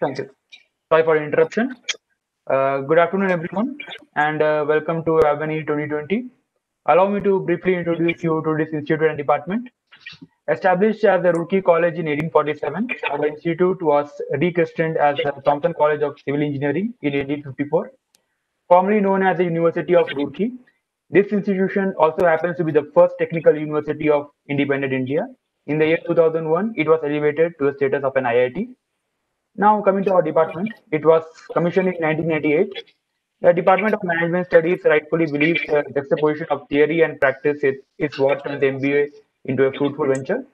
Thank you. Sorry for the interruption. Good afternoon, everyone, and welcome to Avani 2020. Allow me to briefly introduce you to this institute and department. Established as the Roorkee College in 1847, our institute was rechristened as the Thompson College of Civil Engineering in 1854, formerly known as the University of Roorkee. This institution also happens to be the first technical university of independent India. In the year 2001, it was elevated to the status of an IIT. Now coming to our department, it was commissioned in 1998. The Department of Management Studies rightfully believes the juxtaposition of theory and practice is what turns MBA into a fruitful venture.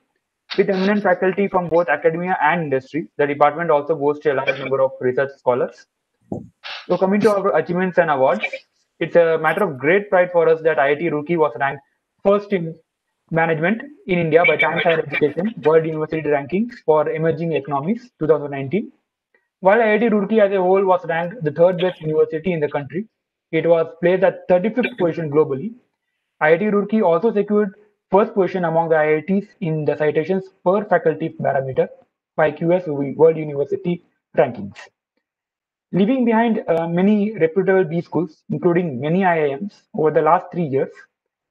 With eminent faculty from both academia and industry, the department also boasts a large number of research scholars. So coming to our achievements and awards, it's a matter of great pride for us that IIT Roorkee was ranked first in management in India by Times Higher Education World University Rankings for Emerging Economies 2019. While IIT Roorkee as a whole was ranked the third best university in the country, it was placed at 35th position globally. IIT Roorkee also secured first position among the IITs in the citations per faculty parameter by QS World University Rankings. Leaving behind many reputable B schools, including many IIMs, over the last 3 years,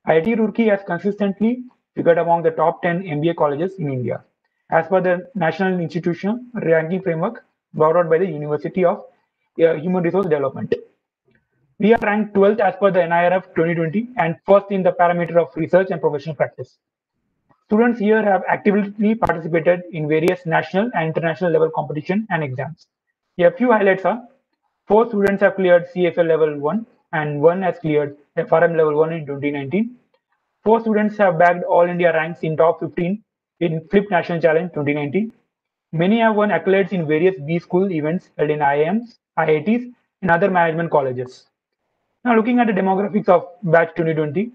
IIT Roorkee has consistently figured among the top 10 MBA colleges in India, as per the National Institution Ranking Framework brought out by the University of Human Resource Development. We are ranked 12th as per the NIRF 2020 and first in the parameter of research and professional practice. Students here have actively participated in various national and international level competition and exams. A few highlights are 4 students have cleared CFL level 1 and 1 has cleared FRM level 1 in 2019. 4 students have bagged all India ranks in top 15 in Flip National Challenge 2019. Many have won accolades in various B school events held in IIMs, IITs, and other management colleges. Now, looking at the demographics of batch 2020,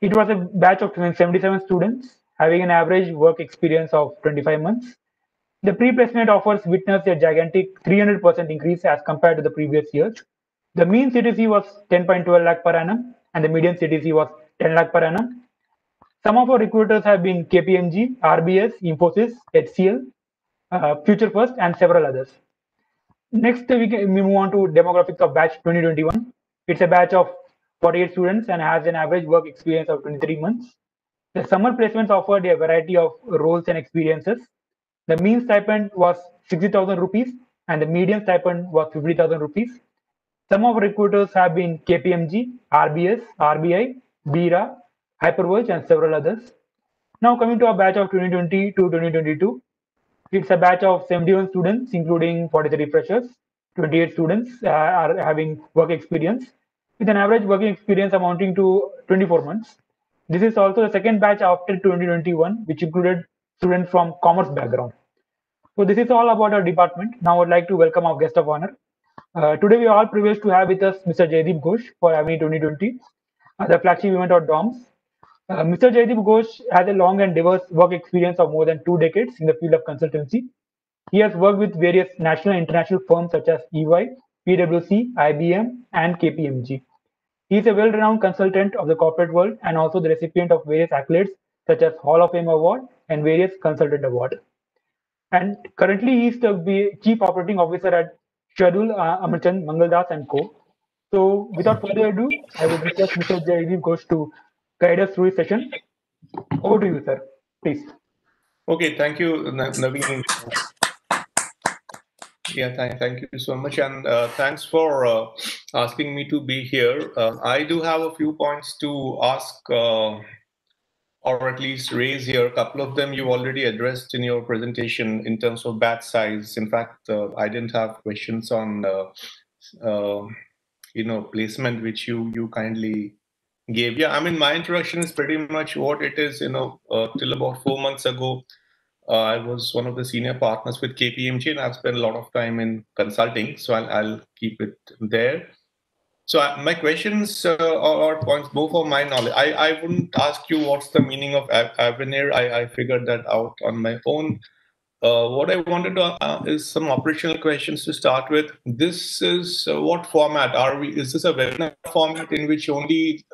it was a batch of 77 students having an average work experience of 25 months. The pre-placement offers witnessed a gigantic 300% increase as compared to the previous years. The mean CTC was 10.12 lakh per annum and the median CTC was 10 lakh per annum. Some of our recruiters have been KPMG, RBS, Infosys, HCL, Future First, and several others. Next, we move on to demographics of batch 2021. It's a batch of 48 students and has an average work experience of 23 months. The summer placements offered a variety of roles and experiences. The mean stipend was 60,000 rupees and the median stipend was 50,000 rupees. Some of recruiters have been KPMG, RBS, RBI, BIRA, Hyperverge, and several others. Now coming to our batch of 2020 to 2022, it's a batch of 71 students, including 43 freshers. 28 students are having work experience, with an average working experience amounting to 24 months. This is also the second batch after 2021, which included students from commerce background. So this is all about our department. Now I would like to welcome our guest of honor. Today we are all privileged to have with us Mr. Jaydeep Ghosh for Avni 2020, the flagship event of DOMS. Mr. Jaydeep Ghosh has a long and diverse work experience of more than 2 decades in the field of consultancy. He has worked with various national and international firms such as EY, PwC, IBM, and KPMG. He is a well-renowned consultant of the corporate world and also the recipient of various accolades such as Hall of Fame Award and various consultant awards. And currently, he is the Chief Operating Officer at Shardul Amarchand Mangaldas and Co. So, without further ado, I would request Mr. Jaydeep Ghosh to guide us through his session. Over to you, sir. Please. Okay, thank you, Naveen. Yeah, thank you so much, and thanks for asking me to be here. I do have a few points to ask, or at least raise here. A couple of them you already addressed in your presentation in terms of batch size. In fact, I didn't have questions on, placement, which you kindly gave. Yeah, I mean, my introduction is pretty much what it is. Till about 4 months ago, I was one of the senior partners with KPMG, and I've spent a lot of time in consulting, so I'll keep it there. So my questions or points, both of my knowledge. I wouldn't ask you what's the meaning of Avenir. I figured that out on my own. What I wanted to is some operational questions to start with. This is what format are we? Is this a webinar format in which only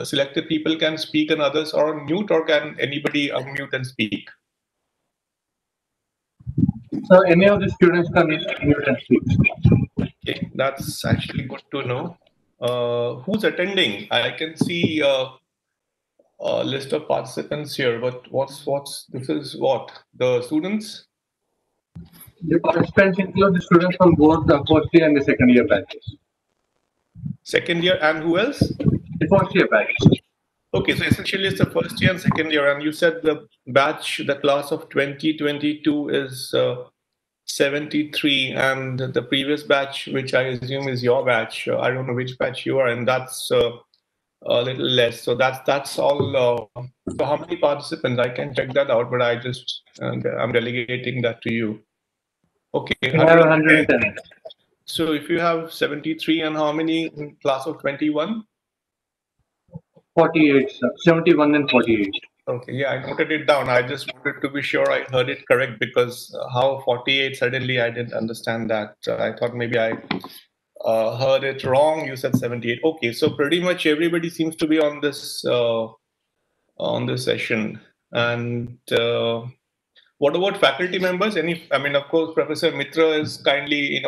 selected people can speak and others are on mute, or can anybody unmute and speak? So any of the students can mute and speak. Okay, that's actually good to know. Who's attending? I can see a list of participants here, but this is what? The students? The participants include the students from both the first year and the second year batches. Second year and who else? The first year batch. Okay, so essentially it's the first year and second year, and you said the class of 2022 is 73, and the previous batch, which I assume is your batch, I don't know which batch you are, and that's a little less. So that's all. So how many participants? I can check that out, but I'm delegating that to you. Okay, We have 110. So if you have 73, and how many in class of 21? 48, sir. 71 and 48. Okay, yeah, I noted it down. I just wanted to be sure I heard it correct, because how 48 suddenly I didn't understand that. I thought maybe I heard it wrong. You said 78. Okay, so pretty much everybody seems to be on this session. And what about faculty members? I mean, of course, Professor Mitra is kindly,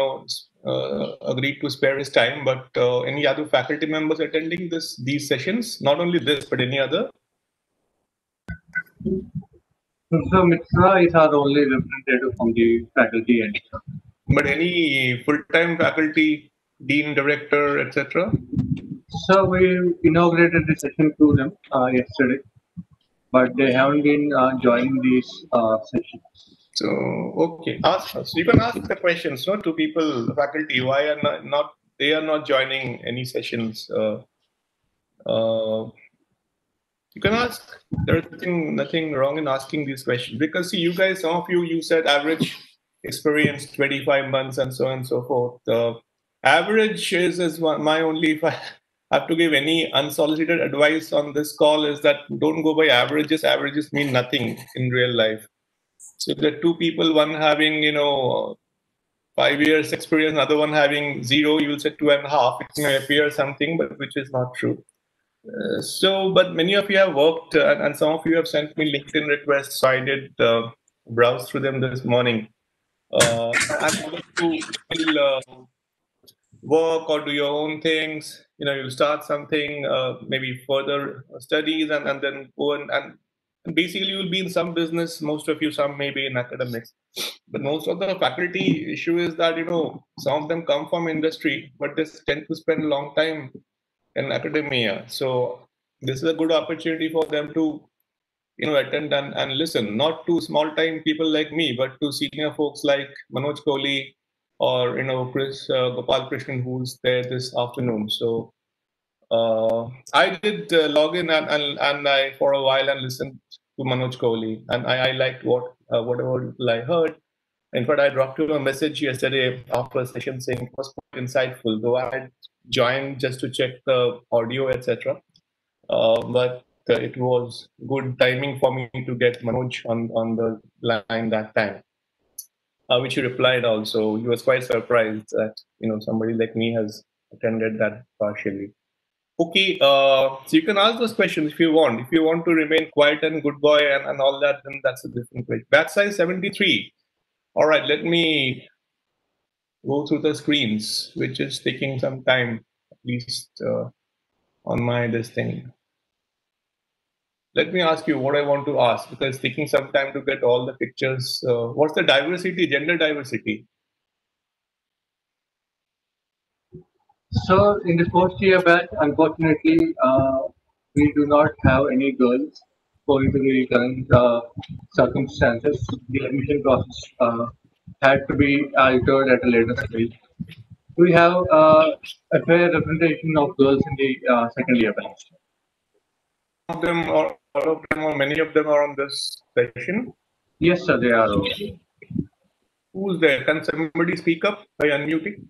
agreed to spare his time. But any other faculty members attending these sessions? Not only this, but any other? So Mitra is our only representative from the faculty end. But any full-time faculty, dean, director, etc.? So we inaugurated the session to them yesterday, but they haven't been joining these sessions. So okay, ask us. You can ask the questions, no, to people, faculty. Why are they are not joining any sessions? You can ask. There's nothing wrong in asking these questions, because see, you guys, some of you said average experience 25 months and so on and so forth. Average is my only. If I have to give any unsolicited advice on this call, is that don't go by averages. Averages mean nothing in real life. So if there are two people, one having 5 years experience, another one having 0, you will say 2.5. It may appear something, but which is not true. But many of you have worked, and some of you have sent me LinkedIn requests. So I did browse through them this morning. And to still work or do your own things, you start something, maybe further studies, and then go and basically you'll be in some business. Most of you, some maybe in academics. But most of the faculty issue is that some of them come from industry, but they tend to spend a long time in academia. So this is a good opportunity for them to attend and listen, not to small time people like me, but to senior folks like Manoj Kohli or Chris Gopal Krishnan, who's there this afternoon. So I did log in and I for a while and listened to Manoj Kohli, and I liked whatever I heard. In fact, I dropped you a message yesterday after a session saying it was quite insightful, though I had joined just to check the audio, etc. But it was good timing for me to get Manoj on the line that time, which he replied also. He was quite surprised that somebody like me has attended that partially. Okay, so you can ask those questions if you want. If you want to remain quiet and good boy and all that, then that's a different question. Batch size 73. All right, let me go through the screens, which is taking some time, at least on my this thing. Let me ask you what I want to ask, because it's taking some time to get all the pictures. What's the diversity, gender diversity? So in the first year batch, unfortunately, we do not have any girls owing to the current circumstances. The admission process had to be altered at a later stage. We have a fair representation of girls in the second year batch. All of them, or many of them are on this session? Yes, sir, they are. Who's there? Can somebody speak up by unmuting?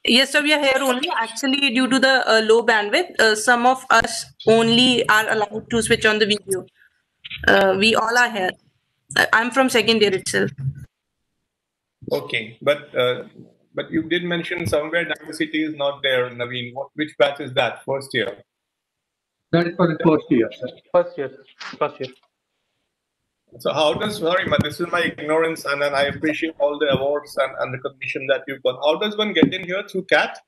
Yes, sir, we are here only. Actually, due to the low bandwidth, some of us only are allowed to switch on the video. We all are here. I'm from second year itself. Okay, but you did mention somewhere diversity is not there, Naveen. Which batch is that? First year? That is for the first year, sir. First year. So how does, sorry, this is my ignorance, and then I appreciate all the awards and recognition that you've got. How does one get in here? Through CAT?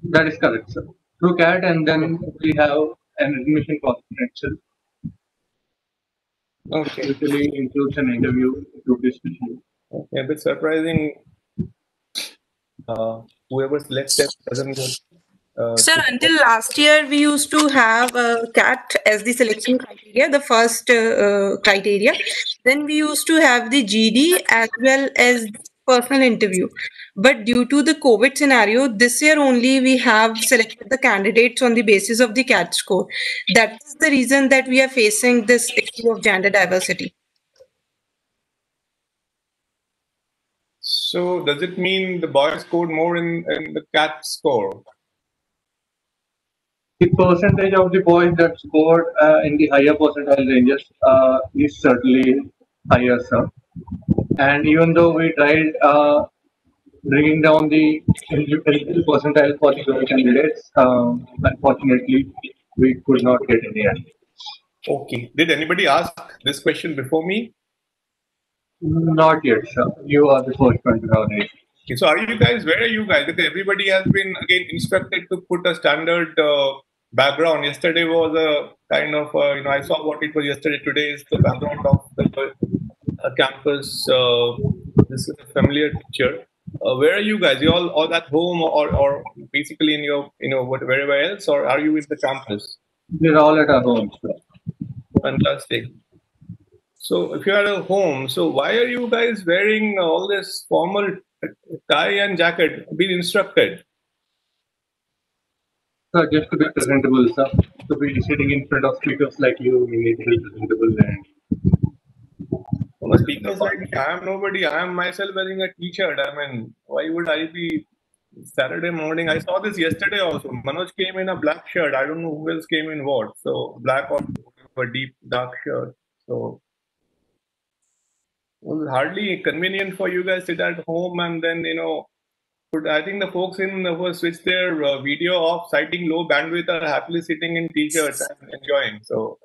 That is correct, sir. Through CAT, and then we have an admission process itself. Okay. Usually includes an interview, group discussion. Okay, a bit surprising. Whoever selected doesn't go. Sir, until last year, we used to have CAT as the selection criteria, the first criteria. Then we used to have the GD as well as personal interview. But due to the COVID scenario, this year only we have selected the candidates on the basis of the CAT score. That is the reason that we are facing this issue of gender diversity. So does it mean the boys scored more in the CAT score? The percentage of the boys that scored in the higher percentile ranges is certainly higher, sir. And even though we tried bringing down the eligible percentile for the girl candidates, unfortunately, we could not get any answer. Okay. Did anybody ask this question before me? Not yet, sir. You are the first one to have it. Okay, so where are you guys? Because everybody has been again instructed to put a standard background. Yesterday was a kind of, I saw what it was yesterday. Today is the background of the campus. This is a familiar picture. Where are you guys? You all at home or basically in your, wherever else, or are you in the campus? We're all at our homes, sir. Fantastic. So if you are at home, so why are you guys wearing all this formal tie and jacket? Being instructed? Sir, just to be presentable, sir. To be sitting in front of speakers like you need to be presentable. And speakers like me, I am nobody. I am myself wearing a t-shirt. I mean, why would I be? Saturday morning, I saw this yesterday also. Manoj came in a black shirt. I don't know who else came in what. So black or a deep dark shirt. So it was hardly convenient for you guys to sit at home and then, I think the folks who switched their video off citing low bandwidth are happily sitting in t-shirts and enjoying. So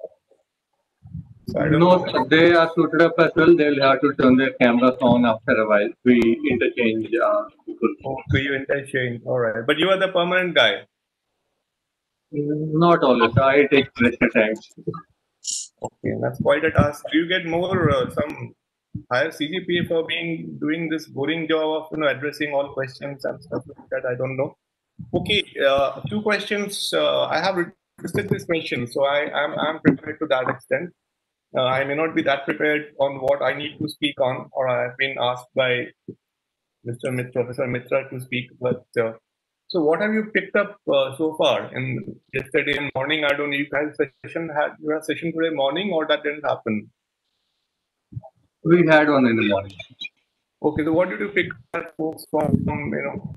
I don't know. No, they are suited up as well. They'll have to turn their cameras on after a while. We interchange people. Oh, so you interchange. All right. But you are the permanent guy? Not always. I take rest at times. Okay, that's quite a task. Do you get more some higher CGPA for doing this boring job of addressing all questions and stuff like that? I don't know. Okay, 2 questions. I have requested this question, so I'm prepared to that extent. I may not be that prepared on what I need to speak on, or I have been asked by Professor Mitra to speak. But so, what have you picked up so far? In yesterday morning, I don't know. You guys had a session today morning, or that didn't happen? We had one in the morning. Okay, so what did you pick up, folks, from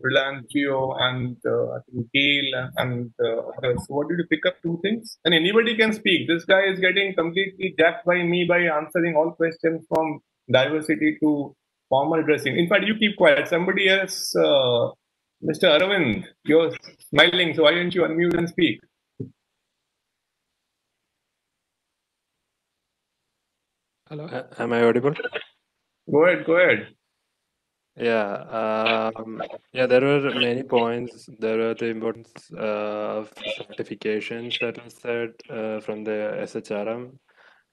Reliance Jio and I think GAIL and others? So what did you pick up? 2 things, and anybody can speak. This guy is getting completely jacked by me by answering all questions from diversity to formal dressing. In fact, you keep quiet. Somebody else, Mr. Aravind, you're smiling, so why don't you unmute and speak? Hello, am I audible? Go ahead. Yeah, there were many points. There were the importance of certifications that was said from the SHRM,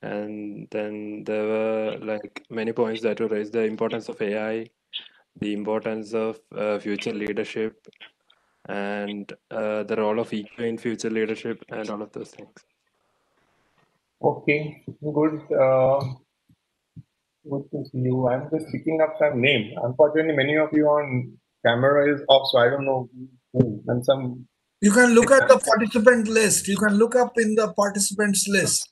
and then there were like many points that were raised: the importance of AI, the importance of future leadership, and the role of EQ in future leadership, and all of those things. Okay, good. Good to see you. I'm just picking up some names. Unfortunately, many of you on camera is off, so I don't know who. And some. You can look at the participant list. You can look up in the participants list.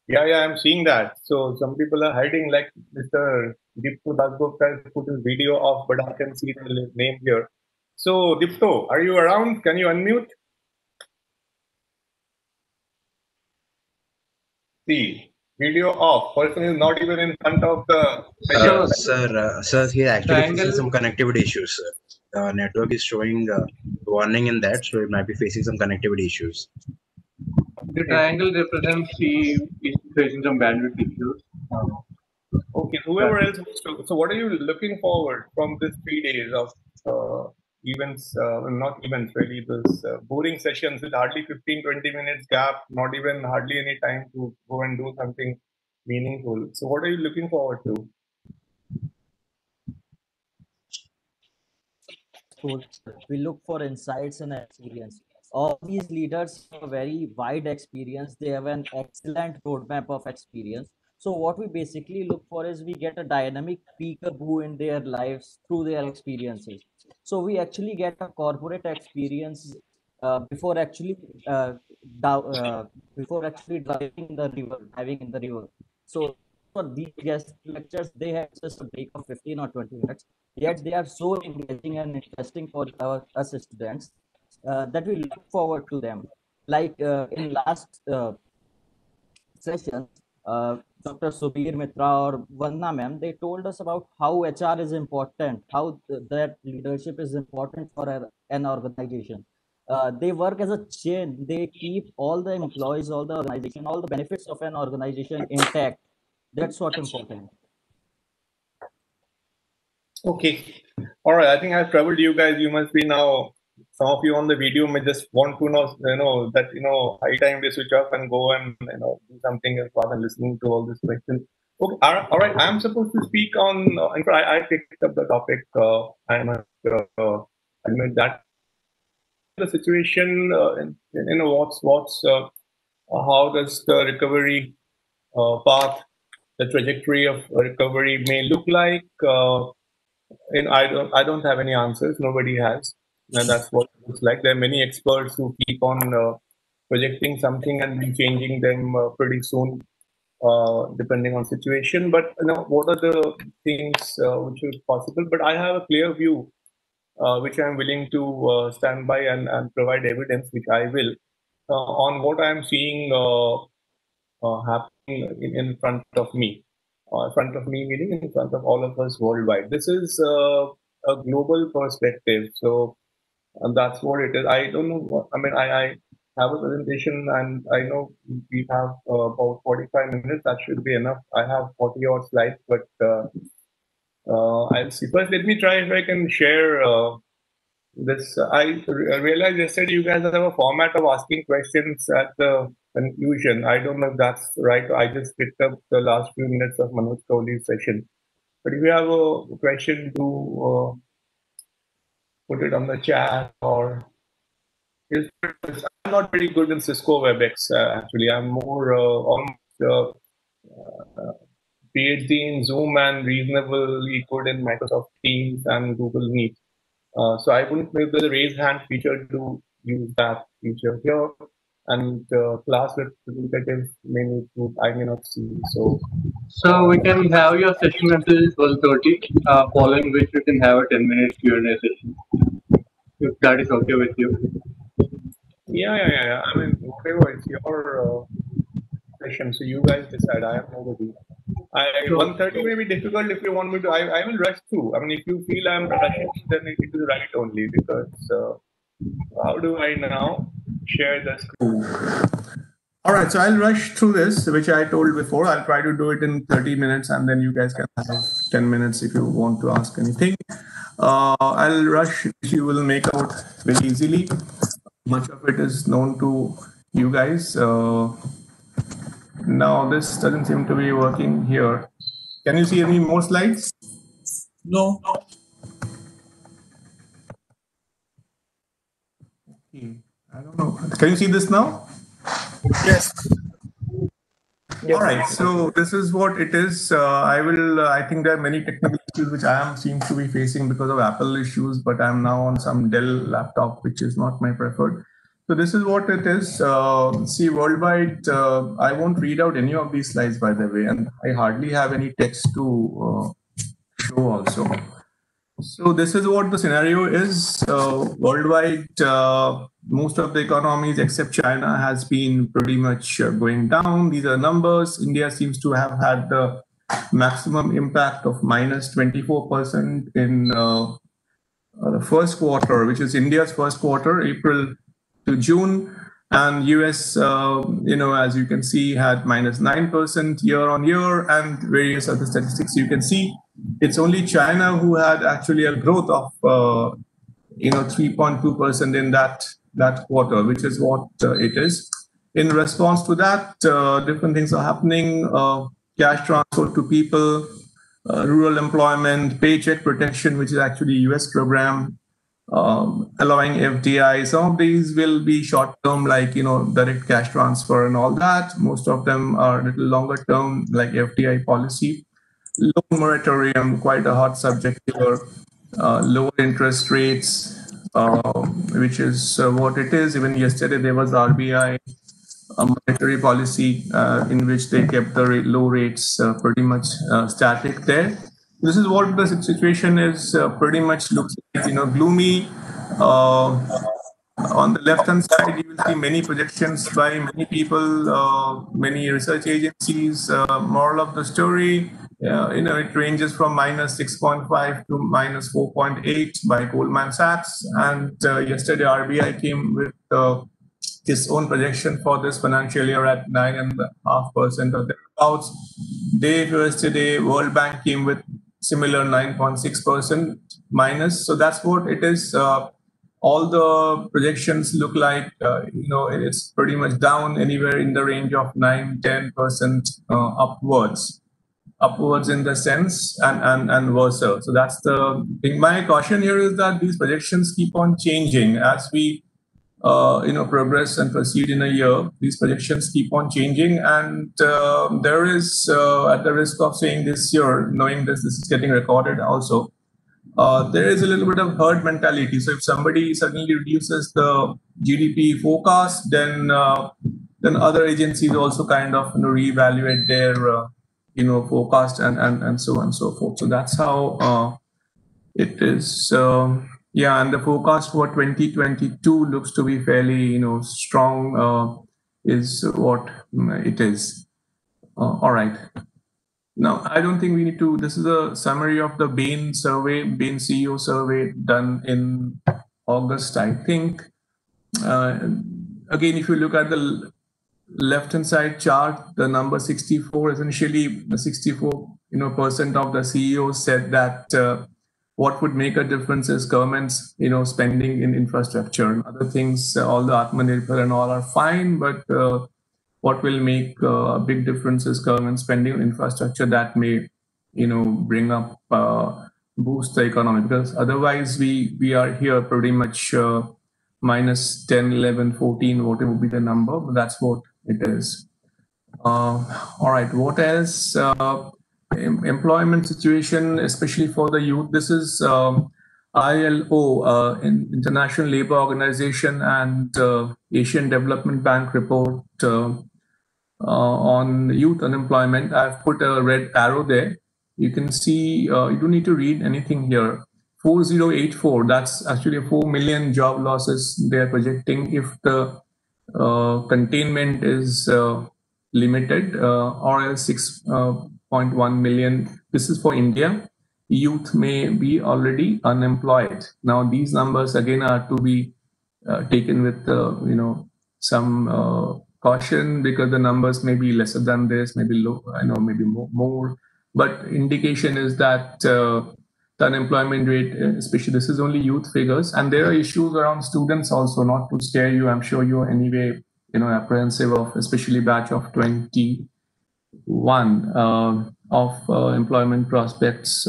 Yeah, I'm seeing that. So some people are hiding, like Mr. Dipto Dasgupta put his video off, but I can see the name here. So Dipto, are you around? Can you unmute? See. Video off. Person is not even in front of the. Sir, he actually facing some connectivity issues. Network is showing warning in that, so it might be facing some connectivity issues. The triangle represents he is facing some bandwidth issues. Okay, whoever else wants to. So, what are you looking forward from these 3 days of events? Not events, really. This boring sessions with hardly 15-20 minutes gap, not even hardly any time to go and do something meaningful. So, what are you looking forward to? We look for insights and experience. All these leaders have a very wide experience. They have an excellent roadmap of experience. So what we basically look for is we get a dynamic peekaboo in their lives through their experiences. So we actually get a corporate experience before actually diving in the river. So for these guest lectures, they have just a break of 15 or 20 minutes. Yet they are so engaging and interesting for us students that we look forward to them. Like in last sessions, Dr. Subir Mitra or Vandana ma'am, they told us about how HR is important, how that leadership is important for an organization. They work as a chain. They keep all the employees, all the organization, all the benefits of an organization intact. That's what important. Okay. All right. I think I've troubled you guys. You must be now. Some of you on the video may just want to know that high time they switch off and go and do something else rather than listening to all these questions. Okay. All right. I'm supposed to speak on. In fact, I picked up the topic. I must admit that the situation. How does the recovery path, the trajectory of recovery may look like? And I don't have any answers. Nobody has, and that's what it looks like. There are many experts who keep on projecting something and then changing them pretty soon, depending on situation. But what are the things which are possible? But I have a clear view, which I'm willing to stand by and provide evidence, which I will, on what I'm seeing happening in front of me. Meaning in front of all of us worldwide. This is a global perspective, so that's what it is. I don't know. I have a presentation, and I know we have about 45 minutes. That should be enough. I have 40 odd slides, but I'll see. First, let me try if I can share this. I realized yesterday you guys have a format of asking questions at the conclusion. I don't know if that's right. I just picked up the last few minutes of Manoj Kohli's session. But if you have a question, do put it on the chat. Or I'm not very good in Cisco WebEx. Actually, I'm more almost PhD in Zoom and reasonably good in Microsoft Teams and Google Meet. So I wouldn't maybe the raise hand feature to use that feature here. And class representative may need to, I may not see. So we can have your session until 12:30, following which we can have a 10-minute Q&A session, if that is okay with you. Yeah. I mean, whatever, it's your session, so you guys decide. I have nobody. 1:30 may be difficult if you want me to. I will rush through. I mean, if you feel I'm rushing, then it is right only, because how do I now share the screen? All right, so I'll rush through this, which I told before. I'll try to do it in 30 minutes, and then you guys can have 10 minutes if you want to ask anything. I'll rush, which you will make out very easily. Much of it is known to you guys. Now, this doesn't seem to be working here. Can you see any more slides? No. Okay. I don't know. Can you see this now? Yes. Yes. All right. So this is what it is. I think there are many technical issues which I am seems to be facing because of Apple issues, but I'm now on some Dell laptop, which is not my preferred. So this is what it is. See, worldwide, I won't read out any of these slides, by the way, and I hardly have any text to show also. So this is what the scenario is. Worldwide, most of the economies except China has been pretty much going down. These are numbers. India seems to have had the maximum impact of minus 24% in the first quarter, which is India's first quarter, April to June. And US, as you can see, had -9% year on year, and various other statistics you can see. It's only China who had actually a growth of 3.2% in that quarter, which is what it is. In response to that, different things are happening. Cash transfer to people, rural employment, paycheck protection, which is actually a US program, allowing FDI. Some of these will be short term, like direct cash transfer and all that. Most of them are a little longer term, like FDI policy. Loan moratorium, quite a hot subject here. Lower interest rates, which is what it is. Even yesterday there was RBI monetary policy in which they kept the low rates pretty much static there. This is what the situation is. Pretty much looks like, gloomy. On the left-hand side, you will see many projections by many people, many research agencies. Moral of the story, it ranges from -6.5 to -4.8 by Goldman Sachs. And yesterday, RBI came with its own projection for this financial year at 9.5% or thereabouts. Day yesterday, World Bank came with similar 9.6% minus. So that's what it is. All the projections look like, it's pretty much down anywhere in the range of 9-10% upwards in the sense and versa. So that's the thing. My caution here is that these projections keep on changing as we progress and proceed in a year. These projections keep on changing, and there is, at the risk of saying this year, knowing this is getting recorded also, there is a little bit of herd mentality. So if somebody suddenly reduces the GDP forecast, then other agencies also kind of reevaluate their forecast and so on and so forth. So that's how it is. And the forecast for 2022 looks to be fairly strong, is what it is. All right. Now, I don't think we need to, this is a summary of the Bain survey, Bain CEO survey done in August, I think. Again, if you look at the left-hand side chart, the number 64, essentially 64% of the CEOs said that what would make a difference is government's spending in infrastructure. And other things, all the Atmanirbhar and all are fine, but what will make a big difference is government spending on infrastructure that may, bring up, boost the economy. Because otherwise, we are here pretty much minus 10, 11, 14, whatever be the number. But that's what it is. All right. What else? Employment situation, especially for the youth. This is ILO, International Labour Organization, and Asian Development Bank report on youth unemployment. I've put a red arrow there. You can see, you don't need to read anything here. 4084, that's actually 4 million job losses they're projecting if the containment is limited, or else 6.1 million. This is for India. Youth may be already unemployed. Now, these numbers again are to be taken with some caution, because the numbers may be lesser than this, maybe low, maybe more. But indication is that the unemployment rate, especially this is only youth figures, and there are issues around students also. Not to scare you, I'm sure you're anyway apprehensive of, especially batch of 21 of employment prospects,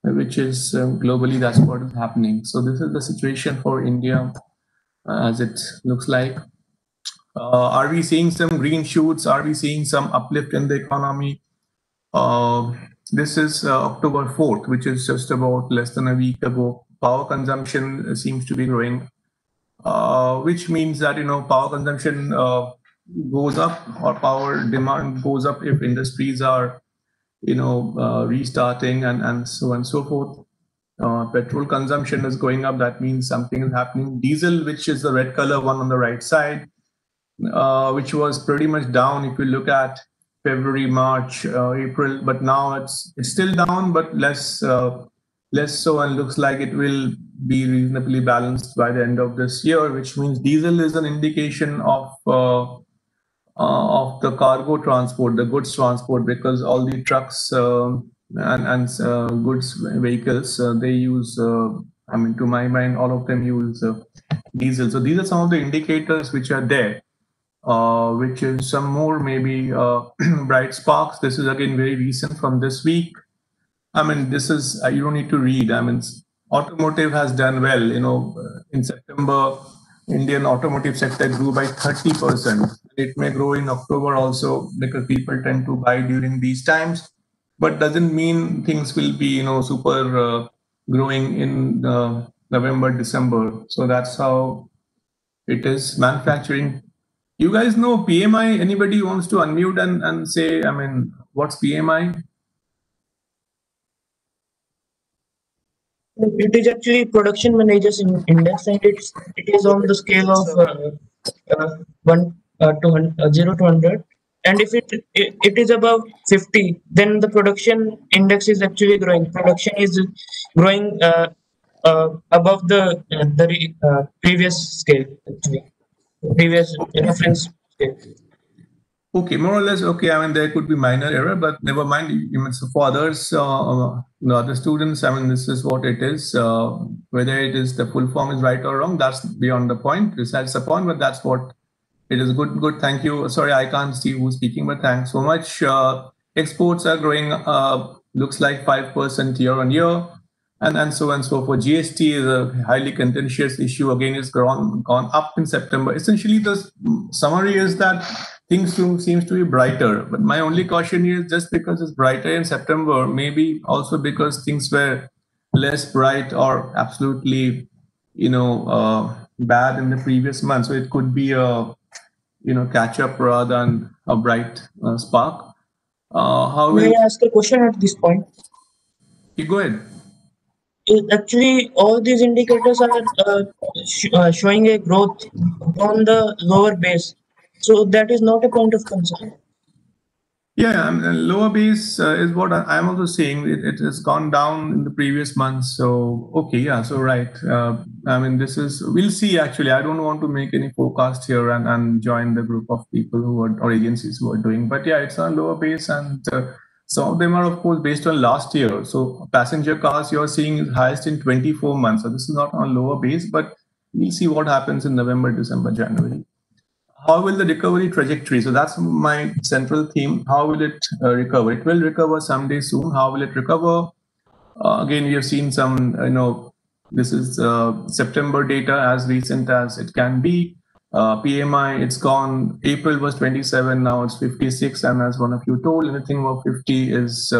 which is globally, that's what is happening. So this is the situation for India as it looks like. Are we seeing some green shoots? Are we seeing some uplift in the economy? This is October 4th, which is just about less than a week ago. Power consumption seems to be growing, which means that power consumption goes up, or power demand goes up if industries are restarting and so on and so forth. Petrol consumption is going up. That means something is happening. Diesel, which is the red color one on the right side, which was pretty much down if you look at February, March, April, but now it's still down, but less so, and looks like it will be reasonably balanced by the end of this year, which means diesel is an indication of the cargo transport, the goods transport, because all the trucks and goods vehicles, they use, I mean, to my mind, all of them use diesel. So these are some of the indicators which are there, which is some more maybe bright sparks. This is again very recent from this week. I mean, this is, you don't need to read. I mean, automotive has done well. You know, in September, Indian automotive sector grew by 30%. It may grow in October also because people tend to buy during these times, but doesn't mean things will be, you know, super growing in November, December. So that's how it is. Manufacturing. You guys know PMI? Anybody wants to unmute and say, I mean, what's PMI? It is actually production managers index, and it is on the scale of 0 to 100. And if it is above 50, then the production index is actually growing. Production is growing above the previous scale, actually, previous reference scale. Okay, more or less, okay. I mean, there could be minor error, but never mind. So for others, the other students, I mean, this is what it is. Whether it is the full form is right or wrong, that's beyond the point. Besides the point, but that's what it is. Good. Thank you. Sorry, I can't see who's speaking, but thanks so much. Exports are growing, looks like 5% year on year. And so on and so forth. GST is a highly contentious issue. Again, it's gone up in September. Essentially, the summary is that things seems to be brighter. But my only caution is just because it's brighter in September, maybe also because things were less bright or absolutely, bad in the previous month. So it could be a, catch up rather than a bright spark. May I ask a question at this point? You go ahead. Actually, all these indicators are showing a growth on the lower base, so that is not a point of concern. Yeah, I mean, lower base is what I'm also saying. It has gone down in the previous months. So, okay, yeah, so right. I mean, we'll see actually. I don't want to make any forecast here and join the group of people or agencies who are doing. But yeah, it's on lower base, and some of them are, of course, based on last year. So passenger cars you're seeing is highest in 24 months. So this is not on lower base, but we'll see what happens in November, December, January. How will the recovery trajectory? So that's my central theme. How will it recover? It will recover someday soon. How will it recover? Again, we have seen some, this is September data as recent as it can be. PMI, it's gone. April was 27, now it's 56. And as one of you told, anything over 50 is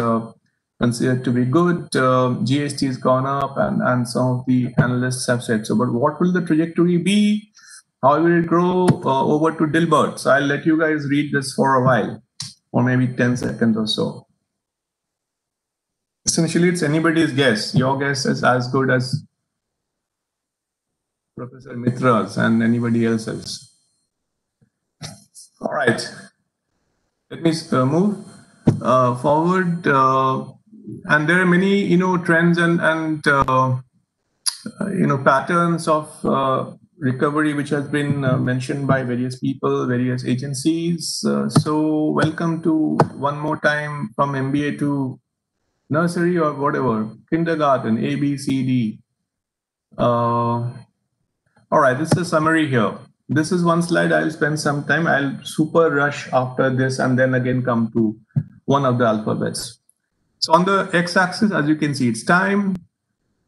considered to be good. GST has gone up, and some of the analysts have said so. But what will the trajectory be? How will it grow? Over to Dilbert. So I'll let you guys read this for a while, or maybe 10 seconds or so. Essentially, it's anybody's guess. Your guess is as good as Professor Mitra's and anybody else's. All right. Let me move forward. And there are many, trends and patterns of recovery, which has been mentioned by various people, various agencies. So welcome to one more time from MBA to nursery or whatever, kindergarten, A, B, C, D. All right, this is a summary here. This is one slide. I'll spend some time. I'll super rush after this and then again come to one of the alphabets. So on the x-axis, as you can see, it's time,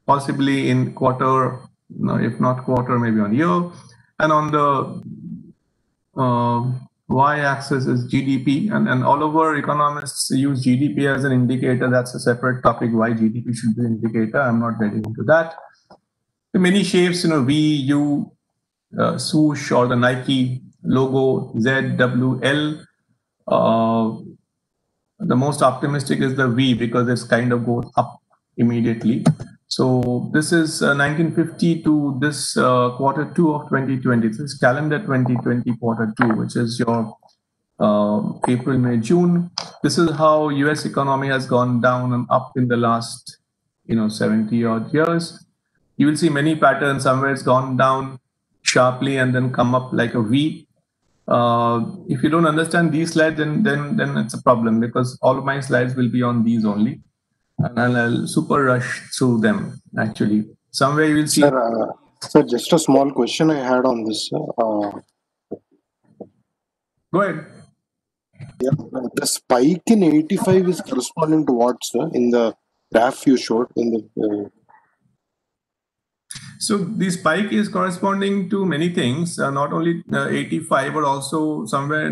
possibly in quarter, if not quarter, maybe on year. And on the y-axis is GDP. And all over economists use GDP as an indicator. That's a separate topic, why GDP should be an indicator. I'm not getting into that. The many shapes, V, U, swoosh, or the Nike logo, Z, W, L. The most optimistic is the V because it's kind of goes up immediately. So this is 1950 to this quarter 2 of 2020. This is calendar 2020 quarter 2, which is your April, May, June. This is how US economy has gone down and up in the last 70 odd years. you will see many patterns. Somewhere it's gone down sharply and then come up like a V. If you don't understand these slides, then it's a problem, because all of my slides will be on these only, and I'll super rush through them. Actually, somewhere you will see. Sir, just a small question I had on this. Go ahead. Yeah, the spike in 85 is corresponding to what, sir? In the graph you showed in the. So the spike is corresponding to many things, not only 85, but also somewhere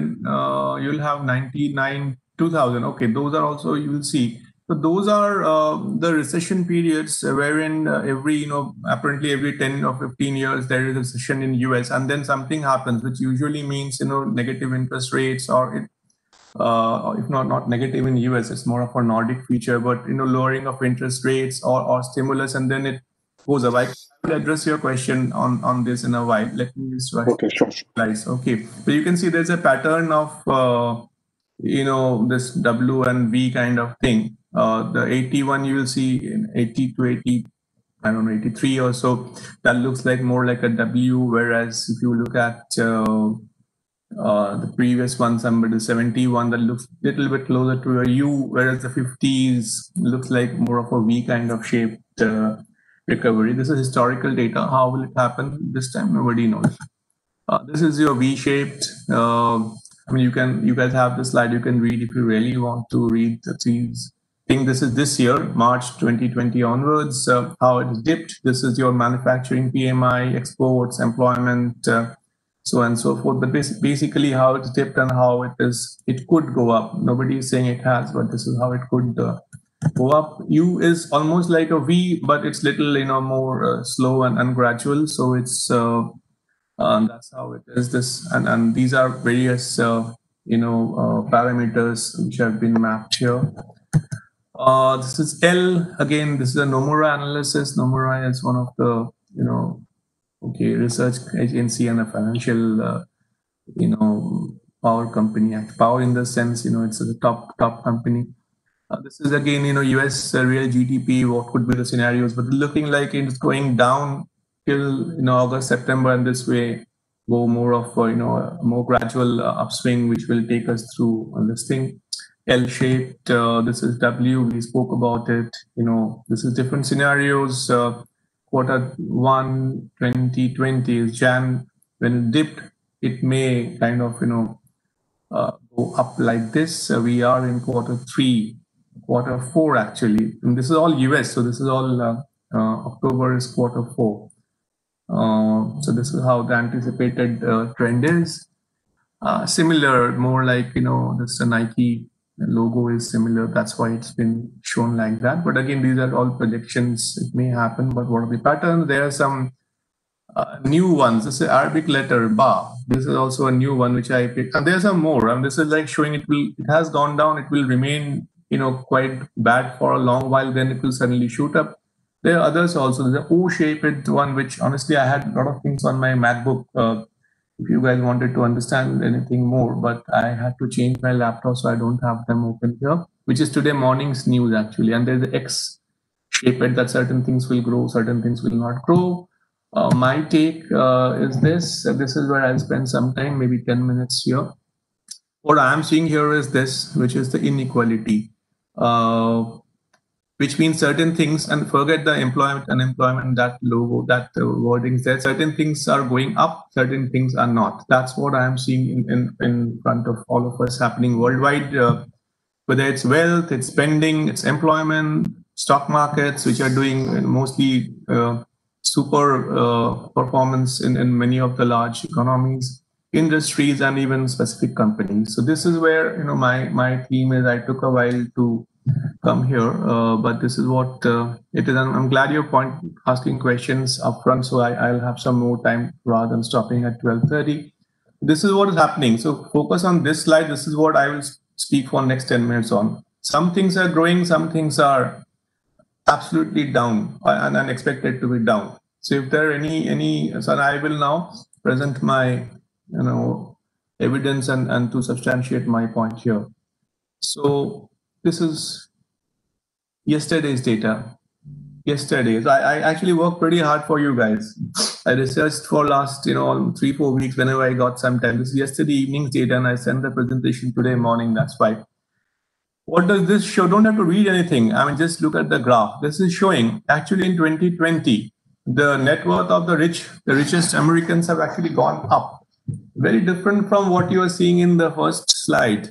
you'll have 99, 2000. Okay, those are also, you will see. So those are the recession periods wherein every, apparently every 10 or 15 years there is a recession in US, and then something happens, which usually means, negative interest rates, or if not negative in US, it's more of a Nordic feature, but, lowering of interest rates or stimulus, and then it goes up. I will address your question on this in a while. Let me just write. Okay, sure. Okay, so you can see there's a pattern of, this W and V kind of thing. The 81 you will see in 80 to 80, I don't know, 83 or so, that looks like more like a W, whereas if you look at the previous one, somebody 71, that looks a little bit closer to a U, whereas the 50s looks like more of a V kind of shaped recovery. This is historical data. How will it happen this time? Nobody knows. This is your V-shaped. You guys have the slide. You can read if you really want to read the things. I think this is this year, March 2020 onwards, how it dipped. This is your manufacturing PMI, exports, employment, so on and so forth. But basically how it's dipped and how it could go up. Nobody is saying it has, but this is how it could go up. U is almost like a V, but it's little, more slow and gradual. So it's that's how it is. And these are various parameters which have been mapped here. This is L. Again, this is a Nomura analysis. Nomura is one of the research agency and a financial power company. Power in the sense, it's a top company. This is again, US real GDP. What could be the scenarios? But looking like it's going down till August, September, and this way go more of a more gradual upswing, which will take us through on this thing. L-shaped. This is W. We spoke about it. This is different scenarios. Quarter 1 2020 is Jan. When it dipped, it may kind of go up like this. We are in quarter 3, quarter 4 actually, and this is all US. So this is all October is quarter 4. So this is how the anticipated trend is. Similar, more like this Nike logo is similar. That's why it's been shown like that. But again, these are all projections. It may happen, but what are the patterns? There are some new ones. This is Arabic letter Ba. This is also a new one which I picked, and there's some more. And this is like showing it has gone down. It will remain quite bad for a long while. Then it will suddenly shoot up. There are others also. There's an O-shaped one, which honestly I had a lot of things on my MacBook. If you guys wanted to understand anything more, but I had to change my laptop, so I don't have them open here, which is today morning's news actually. And there's the X-shaped, that certain things will grow, certain things will not grow. My take is this. This is where I'll spend some time, maybe 10 minutes here. What I'm seeing here is this, which is the inequality, which means certain things, and forget the employment, unemployment, that logo, that wording there. Certain things are going up, certain things are not. That's what I'm seeing in front of all of us happening worldwide, whether it's wealth, it's spending, it's employment, stock markets, which are doing mostly super performance in many of the large economies, industries, and even specific companies. So this is where my theme is. I took a while to come here, but this is what it is. And I'm glad you're asking questions upfront, so I'll have some more time rather than stopping at 12:30. This is what is happening. So focus on this slide. This is what I will speak for next 10 minutes on. Some things are growing, some things are absolutely down and unexpected to be down. So if there are any, so I will now present my evidence and to substantiate my point here. So this is yesterday's data. yesterday. So I actually worked pretty hard for you guys. I researched for last 3-4 weeks whenever I got some time. This is yesterday evening's data, and I sent the presentation today morning. That's why. What does this show? Don't have to read anything. I mean, just look at the graph. This is showing actually in 2020, the net worth of the richest Americans have actually gone up. Very different from what you are seeing in the first slide.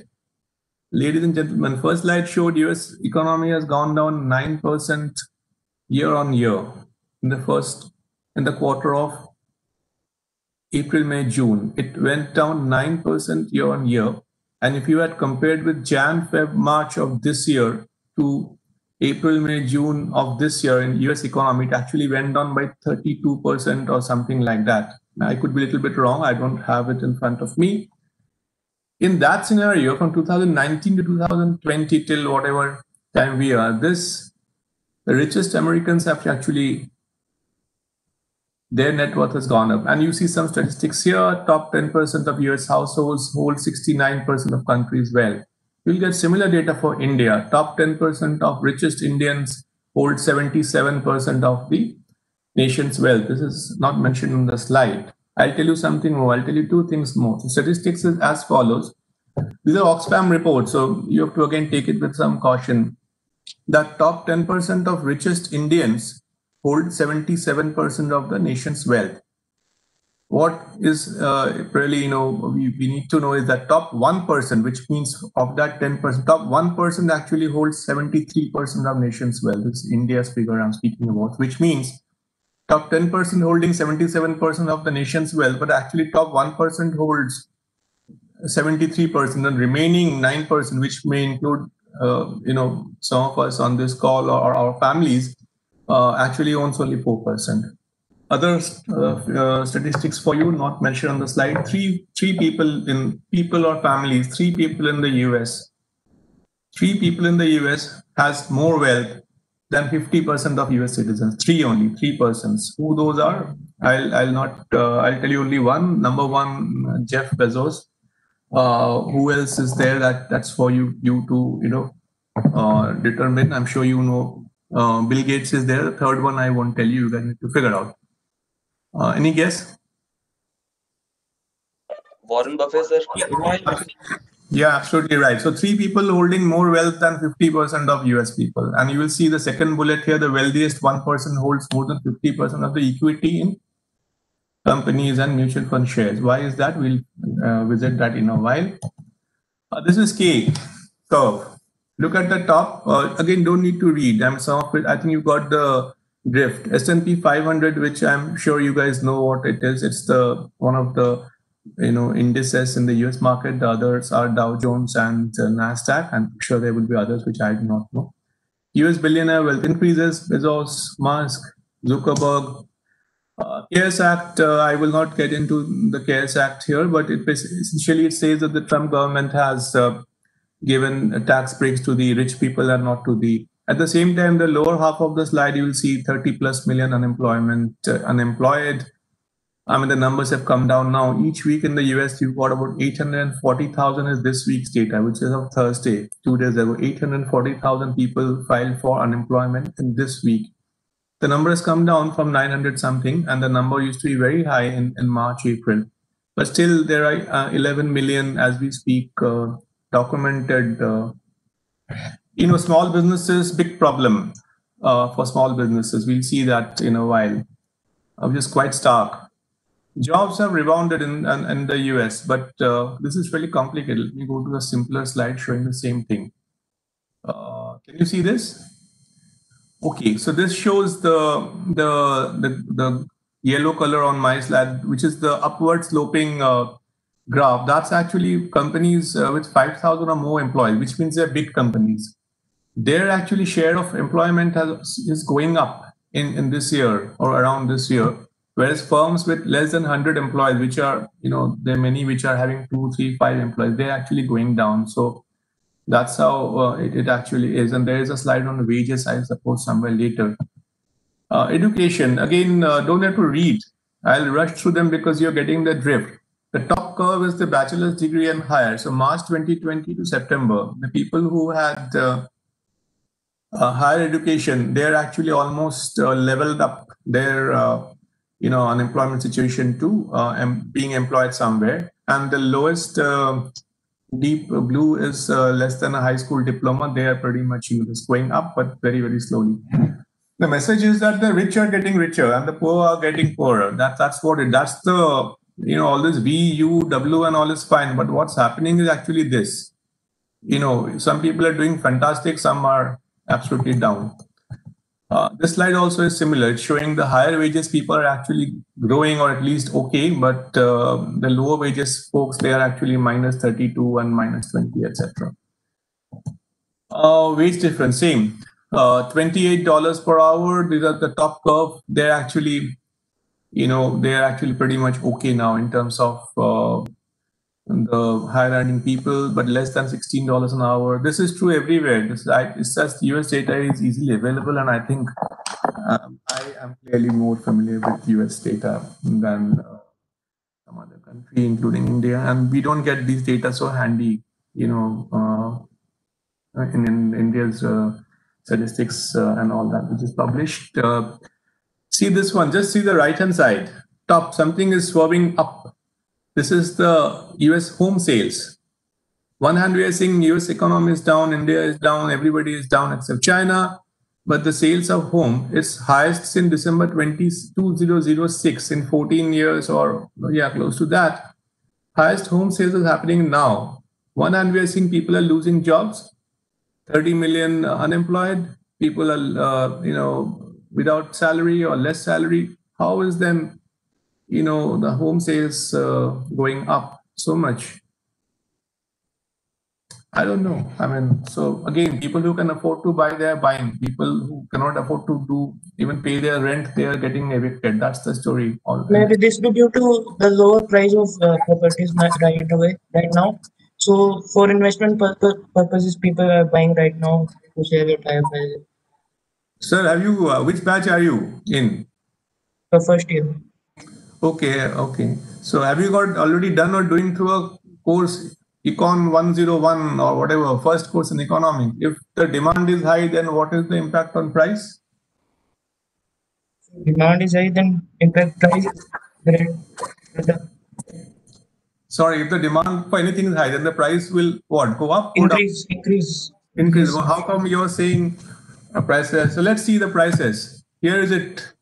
Ladies and gentlemen, first slide showed US economy has gone down 9% year on year in the quarter of April, May, June. It went down 9% year on year. And if you had compared with Jan, Feb, March of this year to April, May, June of this year in US economy, it actually went down by 32% or something like that. I could be a little bit wrong. I don't have it in front of me. In that scenario, from 2019 to 2020 till whatever time we are, the richest Americans have actually, their net worth has gone up. And you see some statistics here. Top 10% of US households hold 69% of country's wealth. You'll get similar data for India. Top 10% of richest Indians hold 77% of the nation's wealth. This is not mentioned in the slide. I'll tell you something more. I'll tell you two things more. So statistics is as follows. These are Oxfam reports, so you have to again take it with some caution. The top 10% of richest Indians hold 77% of the nation's wealth. What is really, we need to know is that top 1%, which means of that 10%, top 1% actually holds 73% of nation's wealth. This is India's figure I'm speaking about, which means top 10% holding 77% of the nation's wealth, but actually top 1% holds 73%, and remaining 9%, which may include, some of us on this call or our families, actually owns only 4%. Other statistics for you, not mentioned on the slide. Three people or families, 3 people in the US. 3 people in the US has more wealth than 50% of US citizens. 3 persons. Who those are? I'll tell you only one. Number 1, Jeff Bezos. Who else is there? That's for you to determine. I'm sure you know. Bill Gates is there. The third one I won't tell you. You guys need to figure out. Any guess? Warren Buffett, sir. Yeah, absolutely right. So 3 people holding more wealth than 50% of US people. And you will see the second bullet here, the wealthiest 1% holds more than 50% of the equity in companies and mutual fund shares. Why is that? We'll visit that in a while. This is K curve. Look at the top. Again, don't need to read. I think you got the drift. S&P 500, which I'm sure you guys know what it is. It's one of the indices in the US market. The others are Dow Jones and NASDAQ. I'm sure there will be others which I do not know. US billionaire wealth increases. Bezos, Musk, Zuckerberg. CARES Act, I will not get into the CARES Act here, but essentially it says that the Trump government has given tax breaks to the rich people and not to the. At the same time, the lower half of the slide, you will see 30+ million unemployed. I mean, the numbers have come down now. Each week in the US, you've got about 840,000 is this week's data, which is of Thursday, 2 days ago. 840,000 people filed for unemployment in this week. The number has come down from 900 something, and the number used to be very high in March, April. But still, there are 11 million, as we speak, documented. Small businesses, big problem for small businesses. We'll see that in a while. Which is quite stark. Jobs have rebounded in the US, but this is really complicated. Let me go to a simpler slide showing the same thing. Can you see this? Okay, so this shows the yellow color on my slide, which is the upward sloping graph. That's actually companies with 5,000 or more employees, which means they're big companies. Their actually share of employment is going up in this year or around this year, whereas firms with less than 100 employees, which are, there are many which are having 2, 3, 5 employees, they're actually going down. So that's how it actually is. And there is a slide on wages, I suppose, somewhere later. Education, again, don't have to read. I'll rush through them because you're getting the drift. The top curve is the bachelor's degree and higher. So March 2020 to September, the people who had higher education, they're actually almost leveled up their unemployment situation to being employed somewhere. And the lowest deep blue is less than a high school diploma. They are pretty much just going up, but very, very slowly. The message is that the rich are getting richer and the poor are getting poorer. That's the all this V, U, W and all is fine. But what's happening is actually this. Some people are doing fantastic, some are absolutely down. This slide also is similar. It's showing the higher wages people are actually growing or at least okay, but the lower wages folks, they are actually minus 32 and minus 20, etc. Wage difference, same. $28 per hour. These are the top curve. They're actually, they're actually pretty much okay now in terms of the higher earning people, but less than $16 an hour. This is true everywhere. It's just US data is easily available, and I think I am clearly more familiar with US data than some other country, including India, and we don't get these data so handy, in India's statistics and all that, which is published. See this one, just see the right-hand side. Top, something is swerving up. This is the US home sales. One hand we are seeing US economy is down, India is down, everybody is down except China. But the sales of home is highest in December 2006 in 14 years or close to that. Highest home sales is happening now. One hand we are seeing people are losing jobs, 30 million unemployed, people are without salary or less salary. How is then the home sales going up so much? I don't know. I mean, so again, people who can afford to buy, they are buying. People who cannot afford to even pay their rent, they are getting evicted. That's the story. Maybe this be due to the lower price of properties right now. So for investment purposes, people are buying right now to save at higher prices. Sir, have you, which batch are you in? The first year. Okay. So have you got already done or doing through a course, Econ 101 or whatever, first course in economics? If the demand is high, then what is the impact on price? Demand is high, then impact price. Sorry, if the demand for anything is high, then the price will what? Go up? Increase. Increase. Well, how come you're saying prices? So let's see the prices. Here is it.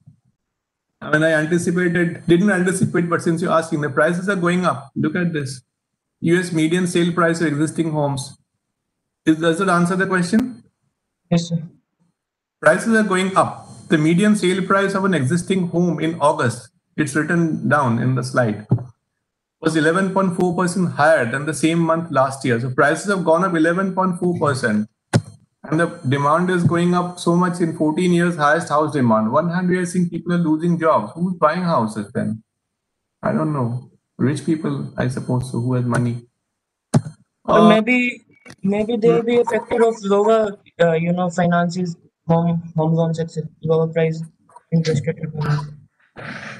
I mean, didn't anticipate, but since you're asking, the prices are going up. Look at this. US median sale price of existing homes. Does it answer the question? Yes, sir. Prices are going up. The median sale price of an existing home in August, it's written down in the slide, was 11.4% higher than the same month last year. So prices have gone up 11.4%. And the demand is going up so much in 14 years, highest house demand. One hand, we are seeing people are losing jobs. Who's buying houses then? I don't know. Rich people, I suppose, so who has money. Maybe they will be affected of lower, finances, home loans, etc. Lower price, interest rate.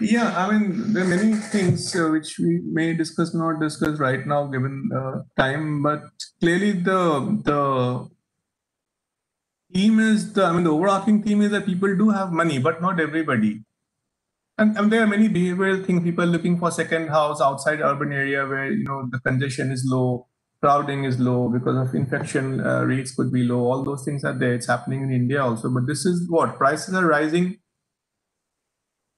Yeah, I mean, there are many things which we may discuss, not discuss right now, given time. But clearly, the theme is the overarching theme is that people do have money, but not everybody. And there are many behavioral things. People are looking for second house outside urban area where the congestion is low, crowding is low because of infection rates could be low. All those things are there. It's happening in India also. But this is what prices are rising,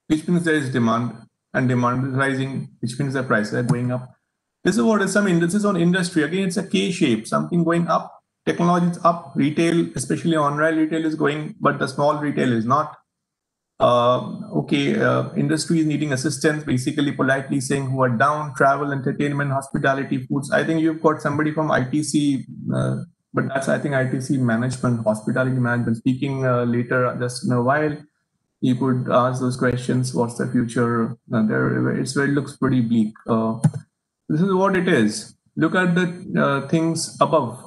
which means there is demand, and demand is rising, which means the prices are going up. This is what is some indices on industry. Again, it's a K shape. Something going up. Technology is up. Retail, especially online retail, is going, but the small retail is not. Industry is needing assistance, basically politely saying who are down, travel, entertainment, hospitality, foods. I think you've got somebody from ITC, but that's, I think, ITC management, hospitality management, speaking later just in a while. You could ask those questions. What's the future? It looks pretty bleak. This is what it is. Look at the things above.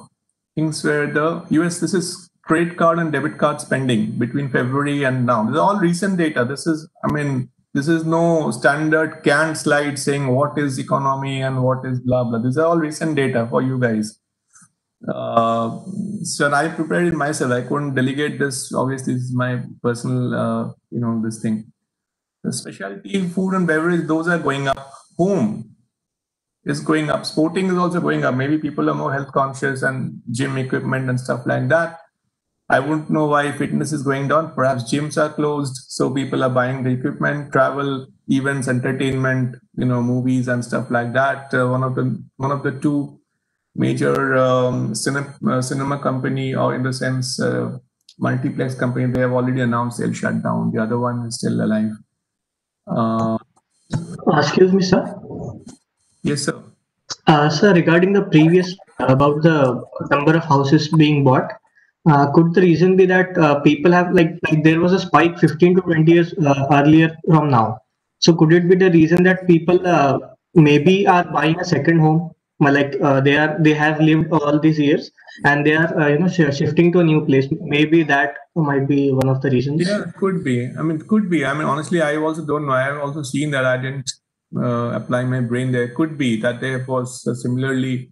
Things where the US, this is credit card and debit card spending between February and now. This is all recent data. This is no standard canned slide saying what is economy and what is blah, blah. These are all recent data for you guys. So I prepared it myself. I couldn't delegate this. Obviously, this is my personal, this thing. The specialty food and beverage, those are going up. Home is going up. Sporting is also going up. Maybe people are more health conscious and gym equipment and stuff like that. I wouldn't know why fitness is going down. Perhaps gyms are closed, so people are buying the equipment, travel, events, entertainment, movies and stuff like that. One of the two major cinema company, or in the sense multiplex company, they have already announced they'll shut down. The other one is still alive. Excuse me, sir. Yes, sir. Sir, regarding the previous about the number of houses being bought, could the reason be that people have like there was a spike 15 to 20 years earlier from now? So could it be the reason that people maybe are buying a second home, like they have lived all these years and they are shifting to a new place? Maybe that might be one of the reasons. Yeah, it could be. Could be. Honestly, I also don't know. I have also seen that. I didn't apply my brain there. Could be that there was similarly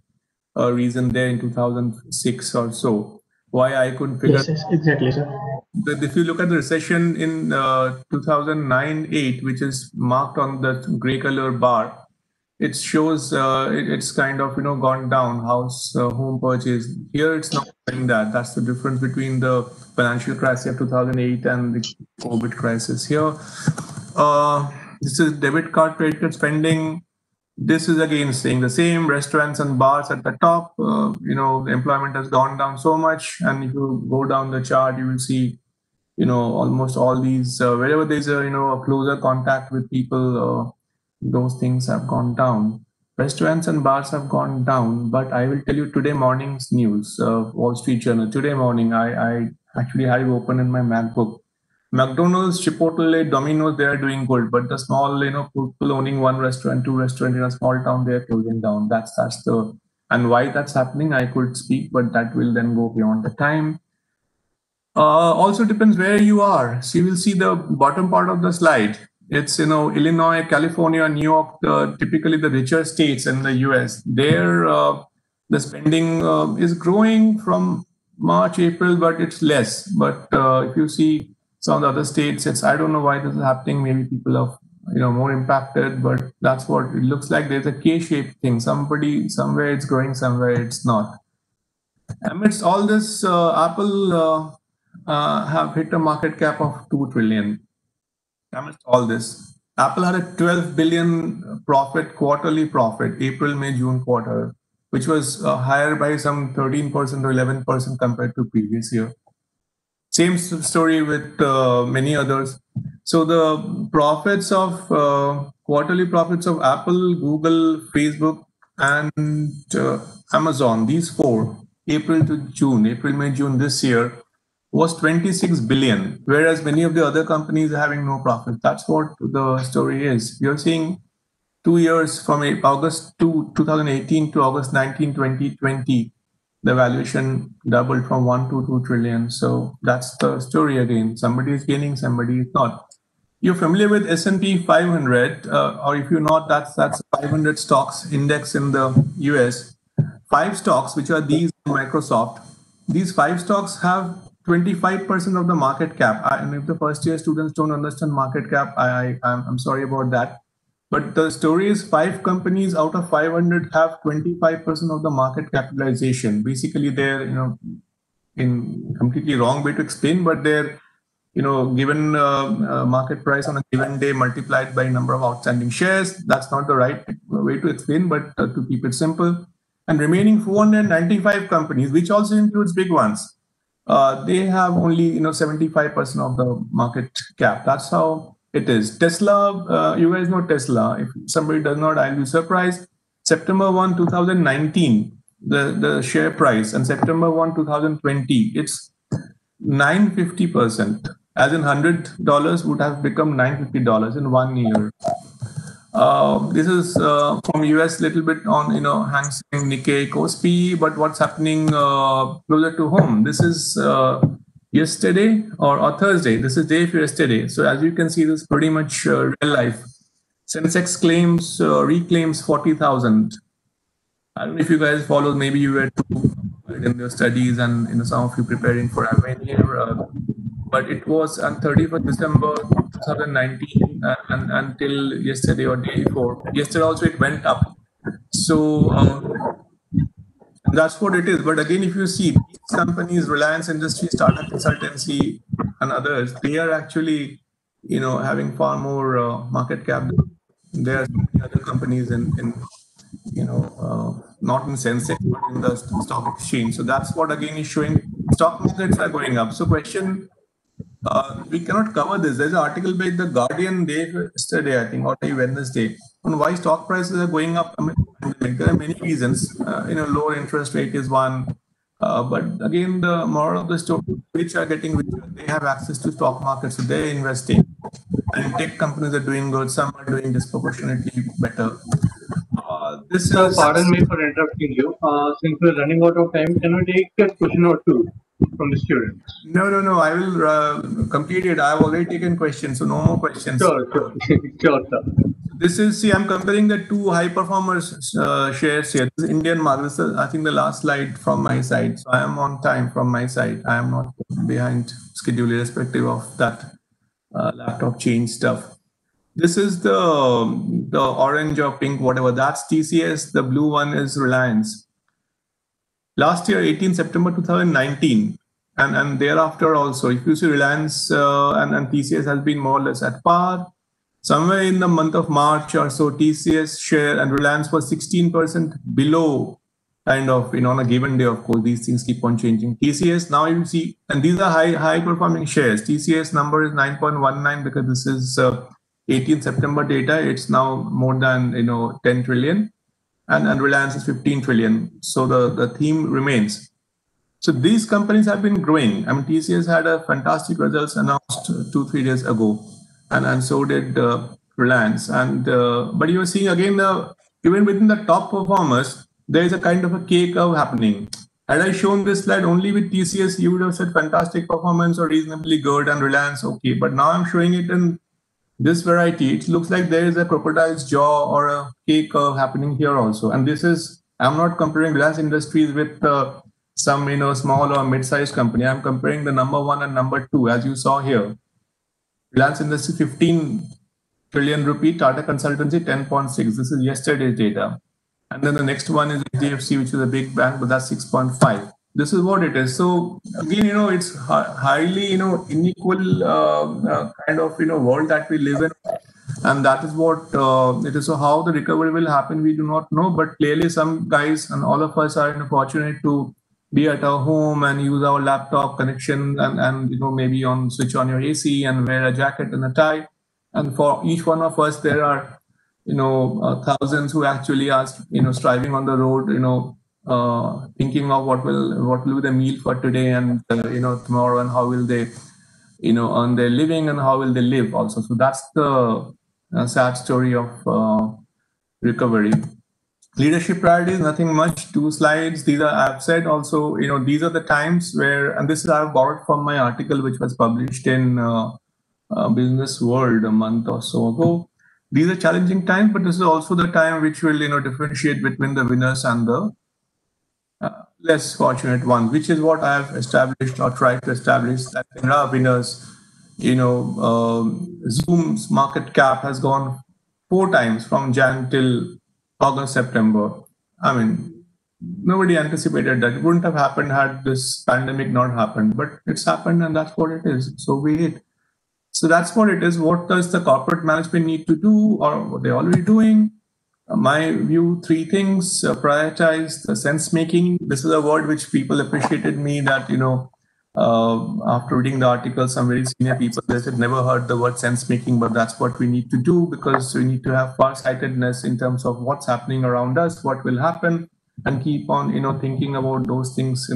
a reason there in 2006 or so. Why I couldn't figure. Yes, exactly, sir. If you look at the recession in 2009-8, which is marked on the gray color bar, it shows it's kind of gone down. House home purchase. Here it's not doing that. That's the difference between the financial crisis of 2008 and the COVID crisis. Here, this is debit card, credit card spending. This is again staying the same. Restaurants and bars at the top. The employment has gone down so much, and if you go down the chart, you will see, almost all these wherever there's a closer contact with people, those things have gone down. Restaurants and bars have gone down, but I will tell you today morning's news, Wall Street Journal. Today morning, I actually had it open in my MacBook. McDonald's, Chipotle, Domino's, they are doing good, but the small, people owning one restaurant, two restaurants in a small town, they are closing down. That's and why that's happening, I could speak, but that will then go beyond the time. Also depends where you are. So you will see the bottom part of the slide. It's, Illinois, California, New York, typically the richer states in the US. There, the spending is growing from March, April, but it's less. But if you see some of the other states, I don't know why this is happening. Maybe people are, more impacted, but that's what it looks like. There's a K-shaped thing. Somewhere it's growing, somewhere it's not. Amidst all this, Apple have hit a market cap of $2 trillion. Amidst all this, Apple had a 12 billion quarterly profit, April, May, June quarter, which was higher by some 13% or 11% compared to previous year. Same story with many others. So the profits of quarterly profits of Apple, Google, Facebook, and Amazon, these four, April, May, June this year, was 26 billion, whereas many of the other companies are having no profit. That's what the story is. You're seeing 2 years from August 2018 to August 19, 2020, the valuation doubled from 1 to 2 trillion. So that's the story again. Somebody is gaining, somebody is not. You're familiar with S&P 500, or if you're not, that's 500 stocks index in the US. 5 stocks, which are these Microsoft. These 5 stocks have 25% of the market cap. And if the first year students don't understand market cap, I'm sorry about that. But the story is 5 companies out of 500 have 25% of the market capitalization. Basically, they're, in completely wrong way to explain, but they're, given market price on a given day multiplied by number of outstanding shares. That's not the right way to explain, but to keep it simple. And remaining 495 companies, which also includes big ones, they have only 75% of the market cap. That's how it is. Tesla, you guys know Tesla. If somebody does not, I'll be surprised. September 1, 2019, the share price, and September 1, 2020, it's 950%. As in $100 would have become $950 in 1 year. This is from US, little bit on Hang Seng, Nikkei, Kospi, but what's happening closer to home? This is yesterday or Thursday. This is day of yesterday. So as you can see, this is pretty much real life. Sensex reclaims 40,000. I don't know if you guys followed. Maybe you were too in your studies, and some of you preparing for Avenir. But it was on 31st December 2019 and until yesterday or day before. Yesterday also it went up. So that's what it is. But again, if you see these companies, Reliance Industries, Tata Consultancy, and others, they are actually, having far more market cap. There are so many other companies in not in Sensex, but in the stock exchange. So that's what again is showing stock markets are going up. So question, we cannot cover this. There's an article by the Guardian yesterday, I think, or Wednesday, on why stock prices are going up. I mean, there are many reasons. Lower interest rate is one. But again, the moral of the story, which are getting richer, they have access to stock markets, so they're investing. And tech companies are doing good. Some are doing disproportionately better. Pardon me for interrupting you. Since we're running out of time, can we take a question or two from the students? No. I will complete it. I've already taken questions, so no more questions. Sure, sir. This is, I'm comparing the two high performers shares here. This is Indian Mark. This is, I think, the last slide from my side. So I am on time from my side. I am not behind schedule, irrespective of that laptop change stuff. This is the orange or pink, whatever. That's TCS. The blue one is Reliance. Last year, 18 September 2019, and thereafter also, if you see Reliance and TCS has been more or less at par. Somewhere in the month of March or so, TCS share and Reliance was 16% below, kind of, on a given day. Of course, these things keep on changing. TCS, now you see, and these are high performing shares. TCS number is 9.19 because this is 18 September data. It's now more than 10 trillion, and Reliance is 15 trillion. So the theme remains. So these companies have been growing. I mean, TCS had a fantastic results announced 2-3 days ago. And so did Reliance. But you're seeing again, even within the top performers, there is a kind of a K curve happening. Had I shown this slide only with TCS, you would have said fantastic performance or reasonably good, and Reliance okay. But now I'm showing it in this variety. It looks like there is a crocodile's jaw or a K curve happening here also. And this is, I'm not comparing Reliance Industries with some small or mid-sized company. I'm comparing the number 1 and number 2, as you saw here. Reliance Industries 15 trillion rupee, Tata Consultancy 10.6. This is yesterday's data. And then the next one is HDFC, which is a big bank, but that's 6.5. This is what it is. So again, it's highly, unequal kind of, world that we live in. And that is what it is. So how the recovery will happen, we do not know. But clearly some guys and all of us are fortunate to be at our home and use our laptop connection and maybe switch on your AC and wear a jacket and a tie. And for each one of us, there are thousands who actually are striving on the road, thinking of what will be the meal for today and tomorrow, and how will they earn their living and how will they live also. So that's the sad story of recovery. Leadership priorities, nothing much, 2 slides. These are, I've said also, these are the times where, and this is I've borrowed from my article, which was published in Business World a month or so ago. These are challenging times, but this is also the time which will, differentiate between the winners and the less fortunate ones, which is what I have established or tried to establish, that there are winners. Zoom's market cap has gone 4 times from Jan till August, September. I mean, nobody anticipated that. It wouldn't have happened had this pandemic not happened, but it's happened and that's what it is. So we did. So that's what it is. What does the corporate management need to do, or what they're already doing? My view, 3 things. Prioritize the sense making. This is a word which people appreciated me that, after reading the article, some very senior people, they said, never heard the word sense making, but that's what we need to do, because we need to have farsightedness in terms of what's happening around us, what will happen, and keep on, thinking about those things,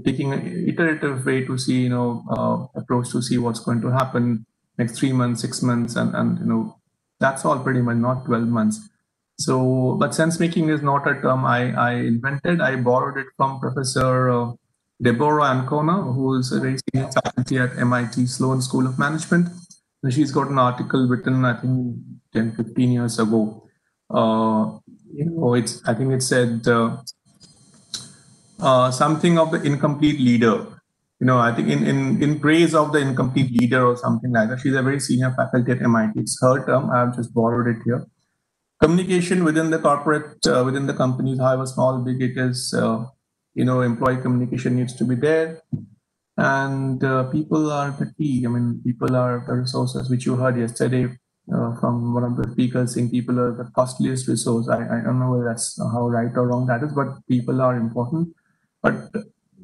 taking an iterative way to see, approach to see what's going to happen next 3 months, 6 months, and that's all pretty much, not 12 months. So, but sense making is not a term I invented. I borrowed it from Professor Deborah Ancona, who is a very senior faculty at MIT Sloan School of Management. And she's got an article written, I think, 10-15 years ago. I think it said something of the incomplete leader. I think in praise of the incomplete leader or something like that. She's a very senior faculty at MIT. It's her term. I've just borrowed it here. Communication within the corporate, within the companies, however small, big it is, employee communication needs to be there. And people are the key. People are the resources, which you heard yesterday from one of the speakers saying people are the costliest resource. I don't know whether that's how right or wrong that is, but people are important. But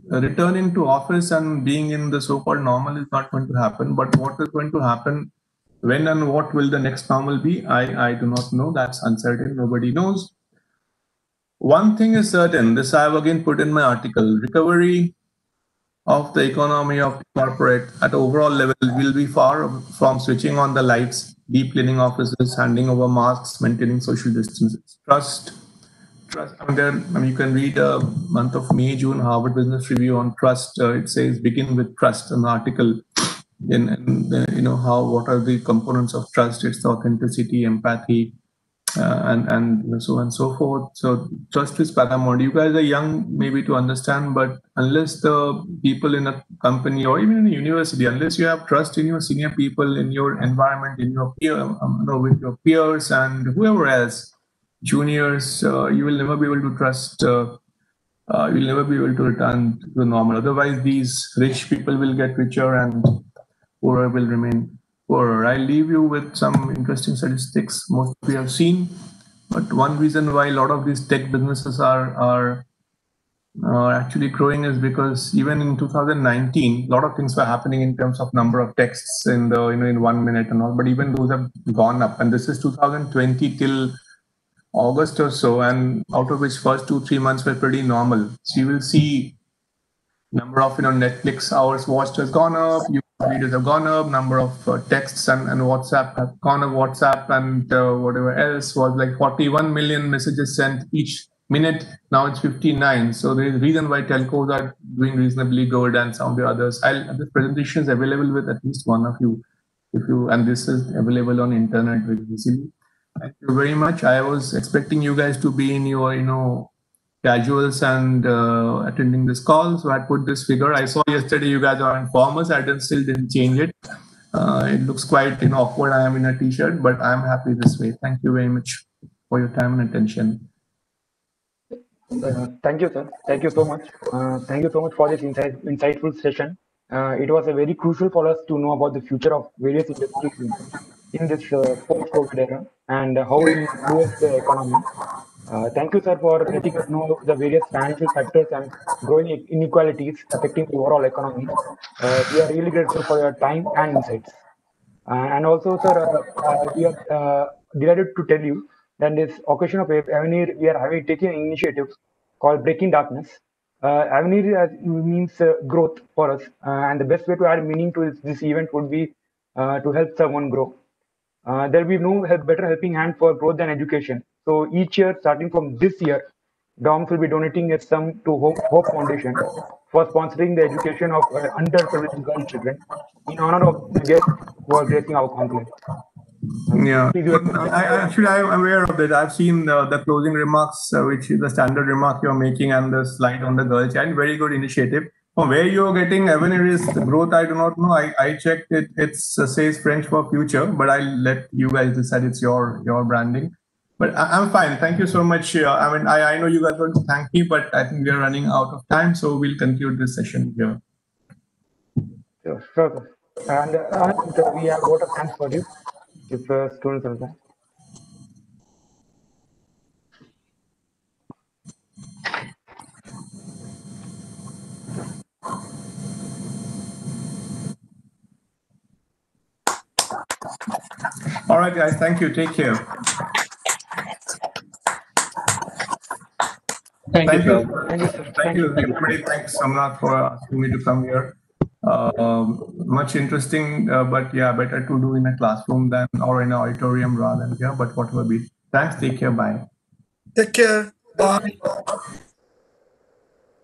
returning to office and being in the so-called normal is not going to happen. But what is going to happen, when and what will the next normal be? I do not know. That's uncertain. Nobody knows. One thing is certain. This I have again put in my article. Recovery of the economy of corporate at overall level will be far from switching on the lights, deep cleaning offices, handing over masks, maintaining social distances. Trust. You can read a month of May, June, Harvard Business Review on trust. It says begin with trust, an article what are the components of trust. It's the authenticity, empathy, and so on and so forth. So trust is paramount. You guys are young maybe to understand, but unless the people in a company or even in a university, unless you have trust in your senior people, in your environment, in your with your peers and whoever else, juniors, you will never be able to trust. You will never be able to return to the normal. Otherwise, these rich people will get richer and poorer will remain poorer. I'll leave you with some interesting statistics most of you have seen. But one reason why a lot of these tech businesses are actually growing is because even in 2019, a lot of things were happening in terms of number of texts in the in 1 minute and all. But even those have gone up, and this is 2020 till August or so, and out of which first 2-3 months were pretty normal. So you will see number of Netflix hours watched has gone up, YouTube videos have gone up, number of texts and WhatsApp have gone up. WhatsApp and whatever else was like 41 million messages sent each minute. Now it's 59. So there is a reason why telcos are doing reasonably good, and some of the others. This presentation is available with at least one of you, and this is available on internet very easily. Thank you very much. I was expecting you guys to be in your casuals and attending this call, so I put this figure. I saw yesterday you guys are in formals. I still didn't change it. It looks quite awkward. I am in a t-shirt, but I'm happy this way. Thank you very much for your time and attention. Thank you, sir. Thank you so much. Thank you so much for this insightful session. It was very crucial for us to know about the future of various industries in this post-COVID era and how it influences the economy. Thank you, sir, for letting us know the various financial factors and growing inequalities affecting the overall economy. We are really grateful for your time and insights. And also, sir, we are delighted to tell you that this occasion of Avenir, we are taking an initiative called Breaking Darkness. Avenir means growth for us, and the best way to add meaning to this event would be to help someone grow. There will be no better helping hand for growth than education. So each year, starting from this year, DOMS will be donating a sum to Hope Foundation for sponsoring the education of underprivileged girl children in honor of the guests who are gracing our conclave. Yeah, I'm aware of that. I've seen the closing remarks, which is the standard remark you're making, and the slide on the girl child. Very good initiative. From where you're getting Avenir's growth, I do not know. I checked it. It says French for future, but I'll let you guys decide. It's your branding. But I'm fine. Thank you so much. I know you guys want to thank me, but I think we are running out of time, so we'll conclude this session here. Sure. And we have a lot of thanks for you. If students are there. All right, guys. Thank you. Take care. Thank you. Everybody, thanks, Samnath, for asking me to come here. Much interesting, but yeah, better to do in a classroom than or in an auditorium rather than here. But whatever be. Thanks. Take care. Bye. Take care. Bye.